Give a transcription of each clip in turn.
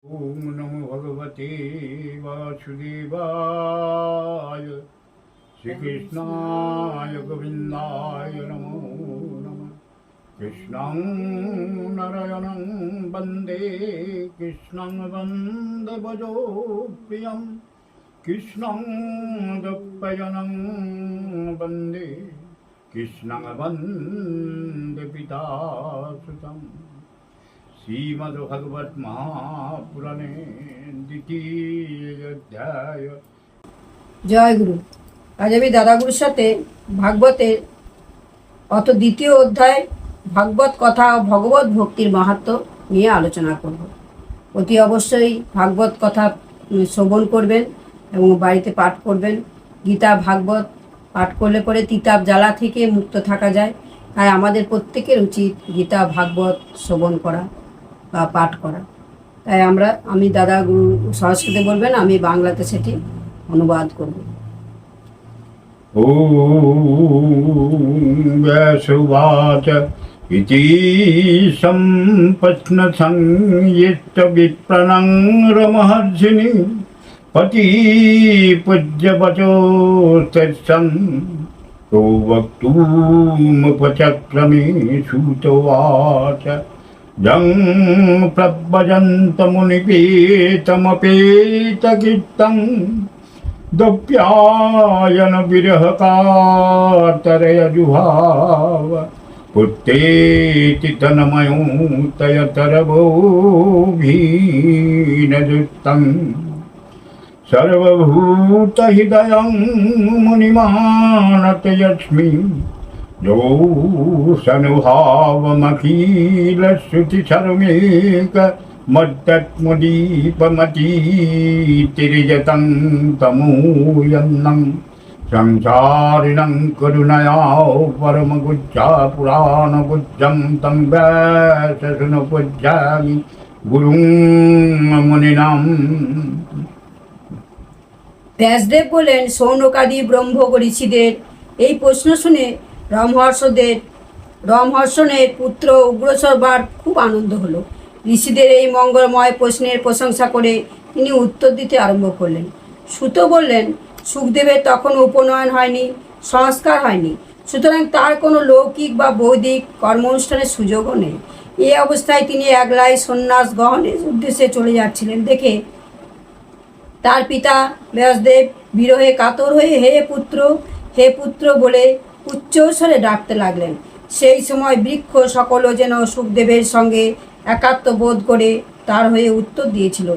ओम नमो भगवते वासुदेवाय श्रीकृष्णाय गोविन्दाय नमो नमः। कृष्णं नारायणं वन्दे कृष्णं वन्दे भजो प्रियं कृष्णं द्वैपायनं वन्दे कृष्णं वन्दे पितासुतम्। श्रीमद्भागवत महापुराणे द्वितीय अध्याय। জয় গুরু। আজ আমি দাদাগুরুর সাথে ভাগবতের দ্বিতীয় অধ্যায় ভাগবত কথা ও ভগবত ভক্তির মাহাত্ম্য নিয়ে আলোচনা করব। অতি অবশ্যই ভাগবত কথা শ্রবণ করবেন এবং বাড়িতে পাঠ করবেন। গীতা ভাগবত পাঠ করলে পরে তিতাব জ্বালা থেকে মুক্ত থাকা যায়। তাই আমাদের প্রত্যেকের উচিত গীতা ভাগবত শ্রবণ করা বা পাঠ করা। তাই আমি দাদা গুরু সংস্কৃতে বলবেন, আমি বাংলাতে সেটি অনুবাদ করব। ওম ব্যাসুবাচ ইতি সম্পশ্ন সংযিত বিপ্রনং রমহর্ষিণী পতি পূজ্য বচো তৎসং তো বক্তুমুপচক্রমে সুতোবাচ যং প্রব্রজন্ত মুনিপীতমপেতকীর্তং দপ্যায়ন বিরহকাতরয় জুহাব পুত্রেতি তন্ময়ো তয়তরভোভীনযুক্তং সর্বভূতহৃদয়ং মুনিমানত যস্মি यो सनुभावमखिलश्रुतिशर्मेक मद्दत्मुदीपमतीतिर्यतं तमोयन्नं संसारिणं करुणया परमगुज्जा पुराणगुज्जं तं व्याससुनपूज्यामि गुरुं मुनिनां। ব্যাসদেব বলেন, সৌনকাদি ব্রহ্ম ঋষিদের এই প্রশ্ন শুনে রমহর্ষণের পুত্র উগ্রসর্বার খুব আনন্দ হলো। ঋষিদের এই মঙ্গলময় প্রশ্নের প্রশংসা করে তিনি উত্তর দিতে আরম্ভ করলেন। সুত বললেন, সুখদেবের তখনও উপনয়ন হয়নি, সংস্কার হয়নি, সুতরাং তার কোনো লৌকিক বা বৈদিক কর্ম অনুষ্ঠানের সুযোগও নেই। এই অবস্থায় তিনি একলাই সন্ন্যাস গ্রহণের উদ্দেশ্যে চলে যাচ্ছিলেন দেখে তার পিতা ব্যাসদেব বিরহে কাতর হয়ে হে পুত্র বলে উচ্চস্বরে ডাকতে লাগলেন। সেই সময় বৃক্ষ সকলও যেন সুখদেবের সঙ্গে একাত্ম বোধ করে তার হয়ে উত্তর দিয়েছিল,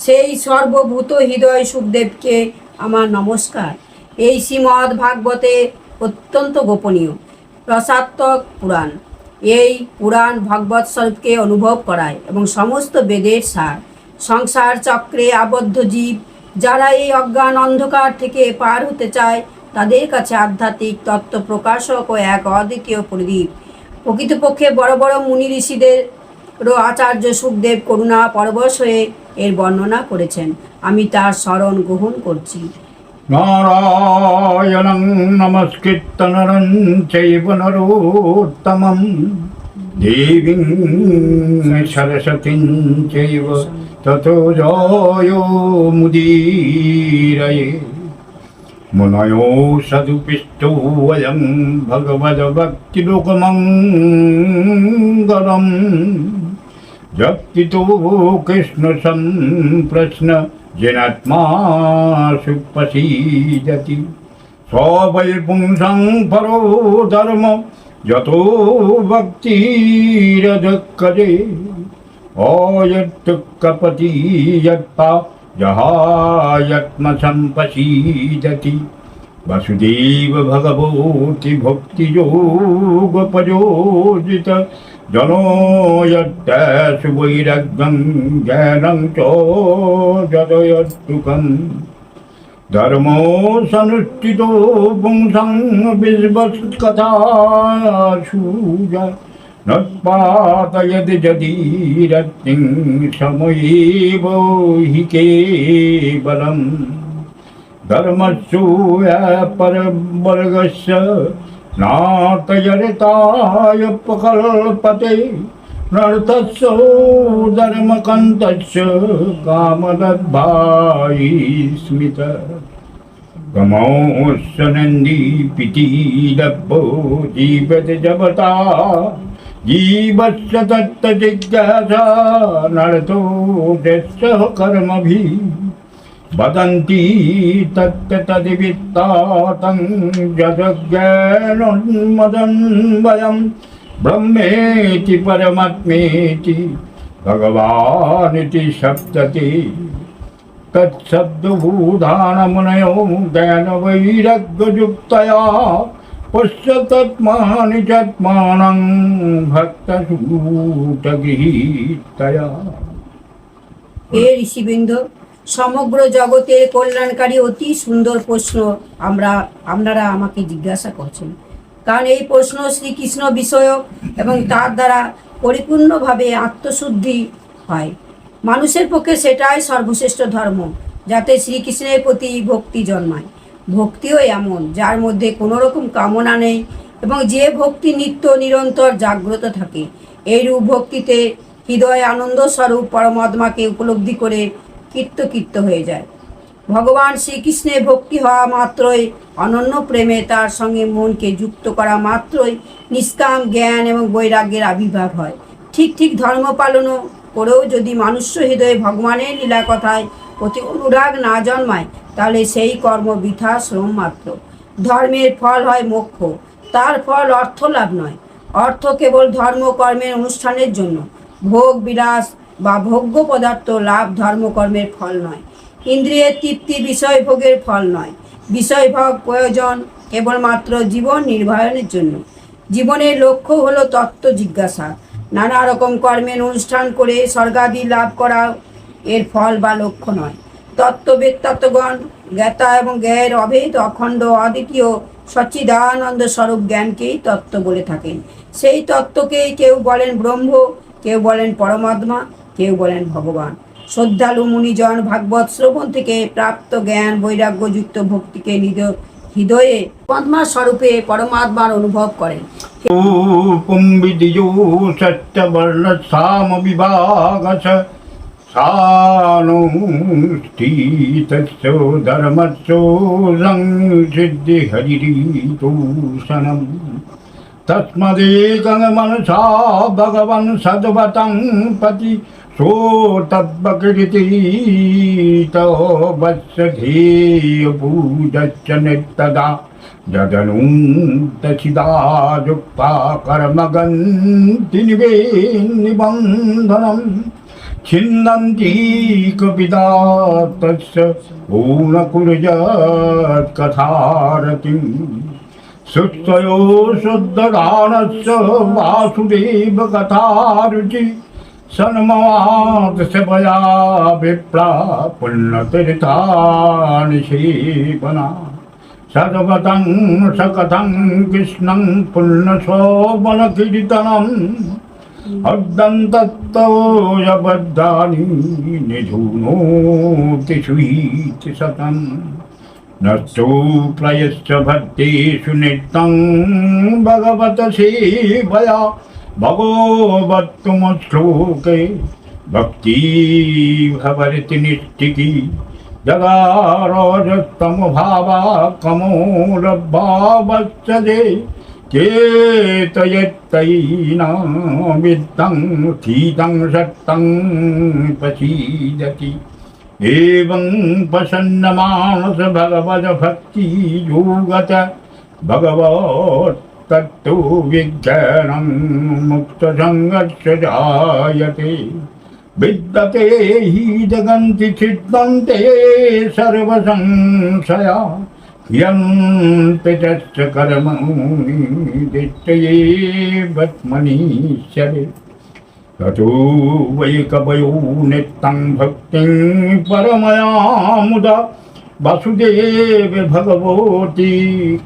সেই সর্বভূত হৃদয় সুখদেবকে আমার নমস্কার। এই শ্রীমদ্ ভাগবতে অত্যন্ত গোপনীয় রসাত্মক পুরাণ। এই পুরাণ ভগবৎ স্বরূপকে অনুভব করায় এবং সমস্ত বেদের সার। সংসার চক্রে আবদ্ধ জীব যারা এই অজ্ঞান অন্ধকার থেকে পার হতে চায় তাদের কাছে আধ্যাত্মিক তত্ত্ব প্রকাশক ও এক অদ্বিতীয় প্রদীপ। প্রকৃতপক্ষে বড় বড় মুনি ঋষিদেরও আচার্য সুখদেব করুণা পরবশ হয়ে এর বর্ণনা করেছেন। আমি তার স্মরণ গ্রহণ করছি। নারায়ণং নমস্কৃত্য নরং চৈব নরোত্তমং দেবীং সরস্বতীং চৈব ততো জয়ো মুদীরয়ে। মুনয়ো সদুপিষ্টো অয়ং ভগবদ্ভক্তিলোকমঙ্গলম যৎকিতো কৃষ্ণ সম্প্রশ্ন জেনাত্মা সুপ্রসীদতি স বৈ পুংসং পরো ধর্ম যতো ভক্তিরদক্ষজে অয়ত্তুক্কপতি যৎপা জহায়ত্মসম্পসীদতি। বসুদেব ভগবতি ভক্তিযোগপযোজিত জনয়ত্যাসু বৈরাগ্যং জ্ঞানং চ যদয়ত্তুকং ধর্মো সনুষ্ঠিতো পুংসং বিশ্বৎকথাসু নৎপাতয়তি যদিরত্তিং সময়েব হি কেবলম। ধর্মস্য পরবর্গস্য নাতয়রতায় প্রকল্পতে नर्तस्य धर्मकन्तस्य कामदद्भायि स्मित गमोऽस्य नन्दी पितीलब्धो जीवति जगता जीवस्य तत्तजिज्ञासा नरतो यस्य कर्मभिः वदन्ति तत्तदिवित्तातं जगज्ञानोन्मदं वयं ब्रह्मेति परमात्मेति भगवानिति शब्दति तत्शब्दभूधानमुनयो ज्ञानवैराग्ययुक्तया पश्यत्मानि चात्मानं भक्तसूतगीतया। হে ঋষিবৃন্দ, সমগ্র জগতের কল্যাণকারী অতি সুন্দর প্রশ্ন আপনারা আমাকে জিজ্ঞাসা করছেন, কারণ এই প্রশ্ন শ্রীকৃষ্ণ বিষয়ক এবং তার দ্বারা পরিপূর্ণভাবে আত্মশুদ্ধি হয়। মানুষের পক্ষে সেটাই সর্বশ্রেষ্ঠ ধর্ম, যাতে শ্রীকৃষ্ণের প্রতি ভক্তি জন্মায়। ভক্তিও এমন যার মধ্যে কোনো রকম কামনা নেই এবং যে ভক্তি নিত্য নিরন্তর জাগ্রত থাকে। এইরূপ ভক্তিতে হৃদয় আনন্দ স্বরূপ পরমাত্মাকে উপলব্ধি করে কীর্ত হয়ে যায়। ভগবান শ্রীকৃষ্ণের ভক্তি হওয়া মাত্রই, অনন্য প্রেমে তার সঙ্গে মনকে যুক্ত করা মাত্রই নিষ্কাম জ্ঞান এবং বৈরাগ্যের আবির্ভাব হয়। ঠিক ধর্ম পালনও করেও যদি মানুষ্য হৃদয়ে ভগবানের লীলা কথায় প্রতি অনুরাগ না জন্মায়, তাহলে সেই কর্ম বৃথা শ্রম মাত্র। ধর্মের ফল হয় মোক্ষ, তার ফল অর্থ লাভ নয়। অর্থ কেবল ধর্মকর্মের অনুষ্ঠানের জন্য, ভোগ বিলাস বা ভোগ্য পদার্থ লাভ ধর্মকর্মের ফল নয়। ইন্দ্রিয়ের তৃপ্তি বিষয় ভোগের ফল নয়। বিষয়ভোগ প্রয়োজন কেবলমাত্র জীবন নির্বাহনের জন্য। জীবনের লক্ষ্য হলো তত্ত্ব জিজ্ঞাসা। নানা রকম কর্মের অনুষ্ঠান করে স্বর্গাদি লাভ করা এর ফল বা লক্ষ্য নয়। তত্ত্বগণ জ্ঞাতা এবং জ্ঞেয়ের অভেদ অখণ্ড অদ্বিতীয় সচ্চিদানন্দ স্বরূপ জ্ঞানকেই তত্ত্ব বলে থাকেন। সেই তত্ত্বকেই কেউ বলেন ব্রহ্ম, কেউ বলেন পরমাত্মা, কেউ বলেন ভগবান। শ্রদ্ধালু মুনিজন ভাগবত শ্রবণ থেকে প্রাপ্ত জ্ঞান বৈরাগ্যযুক্ত ভক্তিকে নিজ হৃদয়ে পরমাত্মা স্বরূপে পরমাত্মার অনুভব করেন। পুম্বিদিজো সত্যবর্ণসাম বিভাগস সানুষ্ঠিতস্য ধর্মস্য সংসিদ্ধি হরিরিতূষণম তস্মদেকং মনসা ভগবান সদ্বতং পতি सोतब्बकृति तो वत्सधेय पूजच्च नित्यदा जदनुन्तसिदा युक्ता कर्मगन्ति निबन्धनं छिन्दन्ति कपिदा तस्य पूर्णकुर्यात्कथारतिं सुस्तयो शुद्धदानस्य वासुदेवकथारुचि सन्मवाद सेवया विप्रा पुण्यतीर्थानि सेवना सर्वतं सकथं कृष्णं पुण्यशोभनकीर्तनम् अद्यन्तत्तोयबद्धानि निधुनोति सुहीति सतम् नष्टो प्रयश्च भक्तेषु नित्यं भगवत सेवया भगवत्तमश्लोके भक्ति भवति निष्ठिकी जगारोजस्तमभावा कमोलभावश्चदे चेतयत्तैनामिद्धं स्थितं सत्तं प्रसीदति एवं प्रसन्नमानस भगवद्भक्ति योगत भगवत् तत्तु विज्ञानं मुक्तसङ्गस्य जायते विद्यते हि जगन्ति छिद्यन्ते सर्वसंशया यन्ते तस्य कर्मणि दिष्टये वत्मनीश्वरे ततो वै कवयो नित्यं भक्तिं परमया वासुदेव भगवती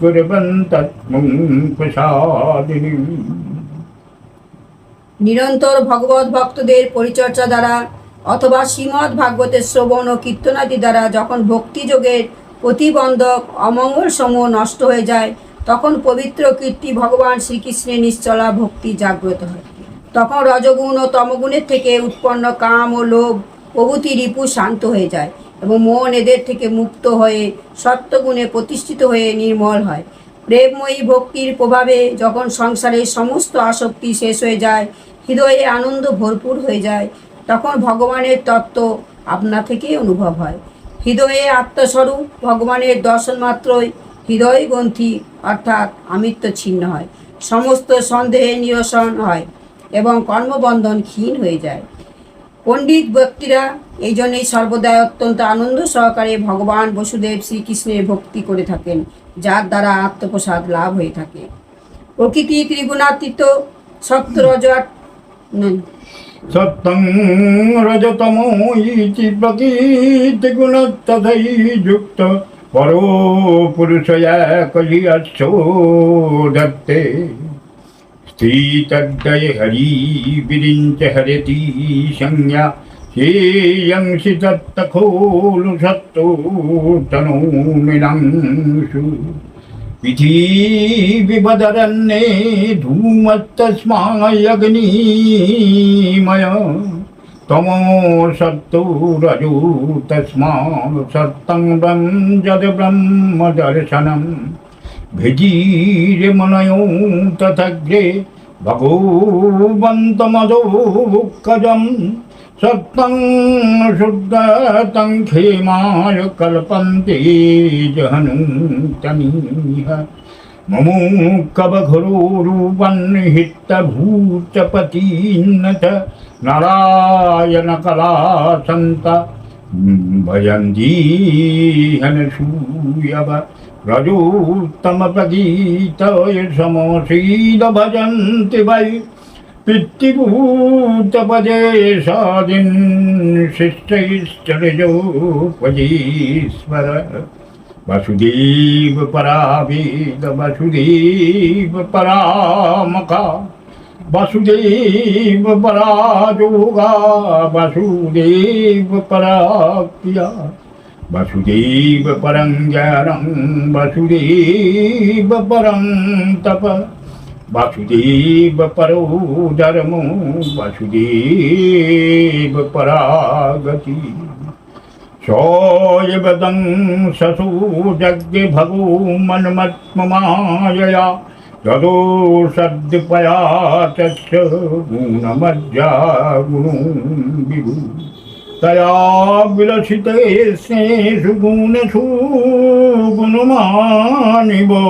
कुर्वन्तत्मुं प्रसादिनी। নিরন্তর ভগবত ভক্তদের পরিচর্যা দ্বারা অথবা শ্রীমদ্ ভাগবতের শ্রবণ ও কীর্তনাদি দ্বারা যখন ভক্তিযোগের প্রতিবন্ধক অমঙ্গল সমূহ নষ্ট হয়ে যায়, তখন পবিত্র কীর্তি ভগবান শ্রীকৃষ্ণের নিশ্চলা ভক্তি জাগ্রত হয়। তখন রজগুণ ও তমগুণের থেকে উৎপন্ন কাম ও লোভ প্রভৃতি রিপু শান্ত হয়ে যায় এবং মন এদের থেকে মুক্ত হয়ে সত্যগুণে প্রতিষ্ঠিত হয়ে নির্মল হয়। প্রেমময়ী ভক্তির প্রভাবে যখন সংসারের সমস্ত আসক্তি শেষ হয়ে যায়, হৃদয়ে আনন্দ ভরপুর হয়ে যায়, তখন ভগবানের তত্ত্ব আপনা থেকেই অনুভব হয়। হৃদয়ে আত্মস্বরূপ ভগবানের দর্শন মাত্রই হৃদয় গ্রন্থি অর্থাৎ আমিত্ব ছিন্ন হয়, সমস্ত সন্দেহে নিরসন হয় এবং কর্মবন্ধন ক্ষীণ হয়ে যায়। পণ্ডিত ব্যক্তিরা এই জন্যই সর্বদাই অত্যন্ত আনন্দ সহকারে ভগবান বসুদেব শ্রীকৃষ্ণের ভক্তি করে থাকেন, যার দ্বারা আত্মপ্রসাদ লাভ হয়ে থাকে। প্রকৃতি ত্রিগুণাতীত সত্য রজ सत्तं रजतमो इति प्रकृतिगुणस्तथैर्युक्त परो पुरुषया कलियच्छो दत्ते स्थितद्वय हरि विरिञ्च हरति संज्ञा श्रेयंसि तत्तखोलु सत्तो तनूमिनांशु पृथिवीवदरण्ये धूमस्तस्मायग्निमय तमो सत्तो रजो तस्मात् सत्तं ब्रह्मजद ब्रह्मदर्शनं भेजीर्मनयो तथग्रे भगवन्तमदोकजं सत्तं शुद्धतं खेमाय कल्पन्ते जहनूतनीह ममुकवघोरूपन्हितभूतपतीन्न च नारायणकलासन्त भजन्तीहनसूयव रजोत्तमप्रगीतय समसीद भजन्ति वै पितृभूतपदे सादिन् शिष्टैश्चर्योपजीश्वर वसुदेव परावेद वसुदेव परामका वसुदेव परायोगा वसुदेव पराक्रिया वसुदेव परं ज्ञानं वसुदेव परं तप वसुदेव परो धर्मो वसुदेव परागति सोऽयवदं ससो जज्ञे भगो मन्मत्ममायया तदो सद्पया तस्य गुणमज्जा गुणो विभु तया विलसिते स्नेषु गुणेषु गुणमानिवो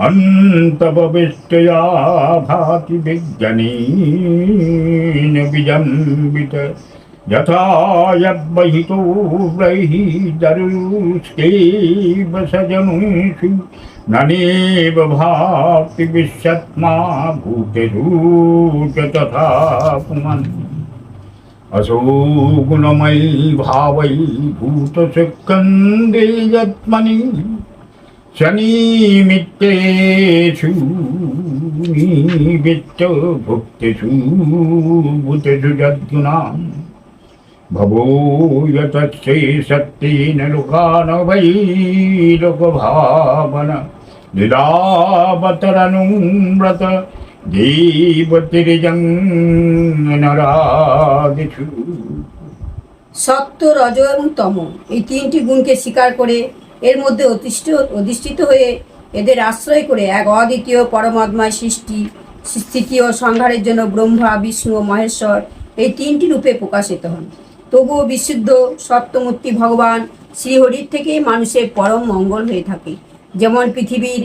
अन्तपविष्टया भाति विज्ञानेन विजम्बित यथा यद्बहितो बहिर्दरुष्टेव सजनुषु ननेव भाति विश्वत्मा भूतेषु च तथा पुमन् असो गुणमयी भावै भूतसुखन्दे यत्मनि शनिमित्तेषु निवित्त भुक्तेषु भूतेषु यद्गुणां भवो यतस्यै सत्येन लोकान् वै लोकभावन लीलावतरनुव्रत देवतिर्जं नरादिषु। সত্য, রজ এবং তম এই তিনটি গুণকে স্বীকার করে এর মধ্যে অধিষ্ঠিত হয়ে এদের আশ্রয় করে এক অদ্বিতীয় পরমাত্মায় সৃষ্টি, স্থিতি ও সংহারের জন্য ব্রহ্মা, বিষ্ণু ও মহেশ্বর এই তিনটি রূপে প্রকাশিত হন। তবুও বিশুদ্ধ সত্যমূর্তি ভগবান শ্রীহরির থেকেই মানুষের পরম মঙ্গল হয়ে থাকে। যেমন পৃথিবীর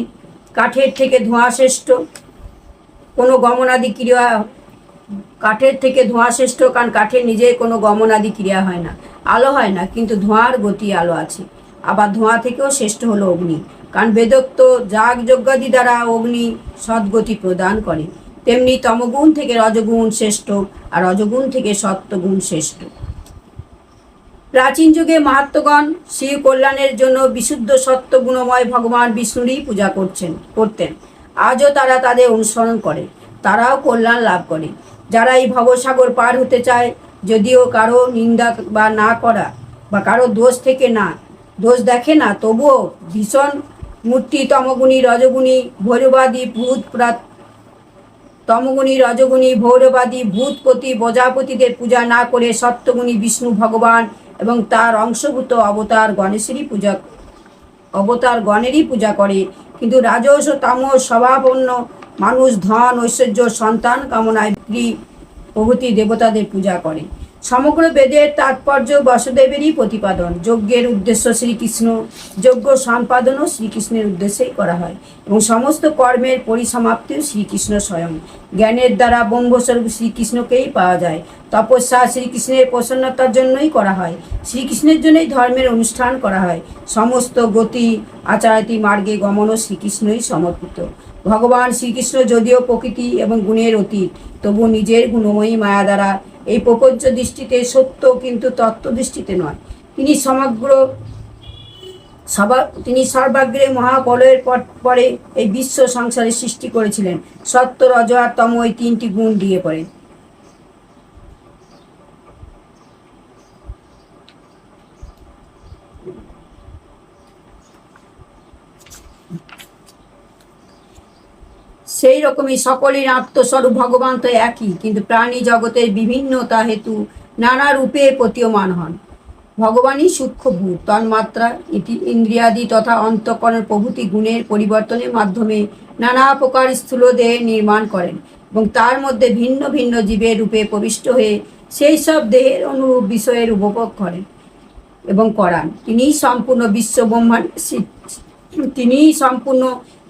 কাঠের থেকে ধোঁয়া শ্রেষ্ঠ, কোনো গমনাদি ক্রিয়া কাঠের থেকে ধোঁয়া শ্রেষ্ঠ, কারণ কাঠের নিজের কোনো গমনাদি ক্রিয়া হয় না, আলো হয় না, কিন্তু ধোঁয়ার গতি আলো আছে। আবার ধোঁয়া থেকেও শ্রেষ্ঠ হলো অগ্নি, কারণ বেদোক্ত যাগ যজ্ঞাদি দ্বারা অগ্নি সদ্গতি প্রদান করে। তেমনি তমগুণ থেকে রজগুণ শ্রেষ্ঠ, আর রজগুণ থেকে সত্যগুণ শ্রেষ্ঠ। প্রাচীন যুগে মাহাত্মগণ শ্রী কল্যাণের জন্য বিশুদ্ধ সত্য গুণময় ভগবান বিষ্ণুরই পূজা করতেন। আজও তারা তাদের অনুসরণ করে, তারাও কল্যাণ লাভ করে। যারা এই ভবসাগর পার হতে চায়, যদিও কারো নিন্দা বা না করা বা কারো দোষ দেখে না, তবুও ভীষণ মূর্তি তমগুণী, রজগুণী, ভৈরবাদী, ভূত তমগুণী, রজগুণী, ভৈরবাদী, ভূতপতি, প্রজাপতিদের পূজা না করে সত্যগুণী বিষ্ণু ভগবান এবং তার অংশভূত অবতার গণেরই পূজা করে। কিন্তু রাজস ও তামস স্বভাবন্য মানুষ ধন, ঐশ্বর্য, সন্তান কামনায় প্রভৃতি দেবতাদের পূজা করে। সমগ্র বেদের তাৎপর্য বাসুদেবেরই প্রতিপাদন। যজ্ঞের উদ্দেশ্য শ্রীকৃষ্ণ, যজ্ঞ সম্পাদনও শ্রীকৃষ্ণের উদ্দেশ্যেই করা হয় এবং সমস্ত কর্মের পরিসমাপ্তিও শ্রীকৃষ্ণ স্বয়ং। জ্ঞানের দ্বারা ব্রহ্মস্বরূপ শ্রীকৃষ্ণকেই পাওয়া যায়। তপস্যা শ্রীকৃষ্ণের প্রসন্নতার জন্যই করা হয়, শ্রীকৃষ্ণের জন্যই ধর্মের অনুষ্ঠান করা হয়। সমস্ত গতি আচারাতি মার্গে গমনও শ্রীকৃষ্ণই সমর্পিত। ভগবান শ্রীকৃষ্ণ যদিও প্রকৃতি এবং গুণের অতীত, তবু নিজের গুণময়ী মায়া দ্বারা এই প্রপঞ্চ দৃষ্টিতে সত্য, কিন্তু তত্ত্ব দৃষ্টিতে নয়। তিনি সর্বাগ্রে মহাপ্রলয়ের পরে এই বিশ্ব সংসারের সৃষ্টি করেছিলেন। সত্য, রজ আর তম এই তিনটি গুণ দিয়ে পড়ে। সেই রকমই সকলের আত্মস্বরূপ ভগবান তো একই, কিন্তু প্রাণী জগতের বিভিন্নতা হেতু নানা রূপে প্রতীয়মান হন। ভগবানই সূক্ষ্মভূত, তন্মাত্রা, ইন্দ্রিয়াদি তথা অন্তঃকরণ প্রভৃতি গুণের পরিবর্তনের মাধ্যমে নানা প্রকার স্থূল দেহের নির্মাণ করেন এবং তার মধ্যে ভিন্ন ভিন্ন জীবের রূপে প্রবিষ্ট হয়ে সেই সব দেহের অনুরূপ বিষয়ের উপভোগ করেন এবং করান। তিনিই সম্পূর্ণ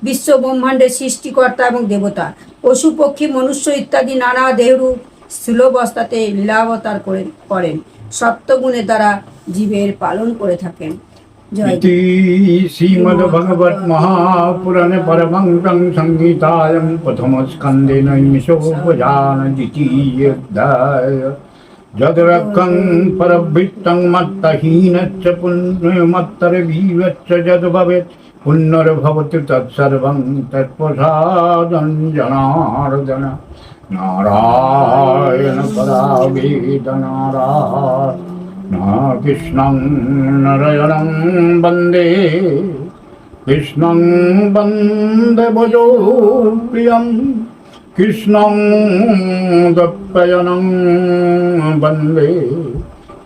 বিশ্ব ব্রহ্মাণ্ডের সৃষ্টিকর্তা এবং দেবতা। পশু পক্ষী মনুষ্য ইত্যাদি নানা দেহরূপ স্থূলবস্তাতে লীলাবতার করেন, সপ্তগুণের দ্বারা জীবের পালন করে থাকেন। জয় इति श्रीमद्भगवद्महापुराणे परमङ्गं संहितायां प्रथमस्कन्धे नैमिषोपजान द्वितीयोऽध्याय यद्रक्षं परभृत्तं मत्तहीनश्च पुण्यमत्तरवीवश्च यद्भवेत् पुण्यर्भवति तत्सर्वं तत्प्रसादं जनार्दन। नारायण परावेदनारायण कृष्णं नारायणं वन्दे, कृष्णं वन्दे भजो प्रियं, कृष्णं दप्पयनं वन्दे,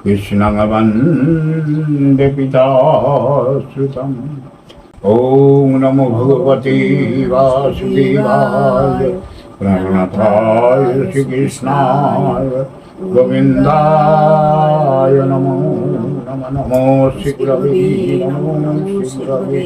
कृष्णं वन्दे पिताश्रितम्। ॐ नमो भगवते वासुदेवाय प्रणताय श्रीकृष्णाय गोविन्दाय नमो नमो नमो श्रीगुरवे नमो श्रीगुरवे।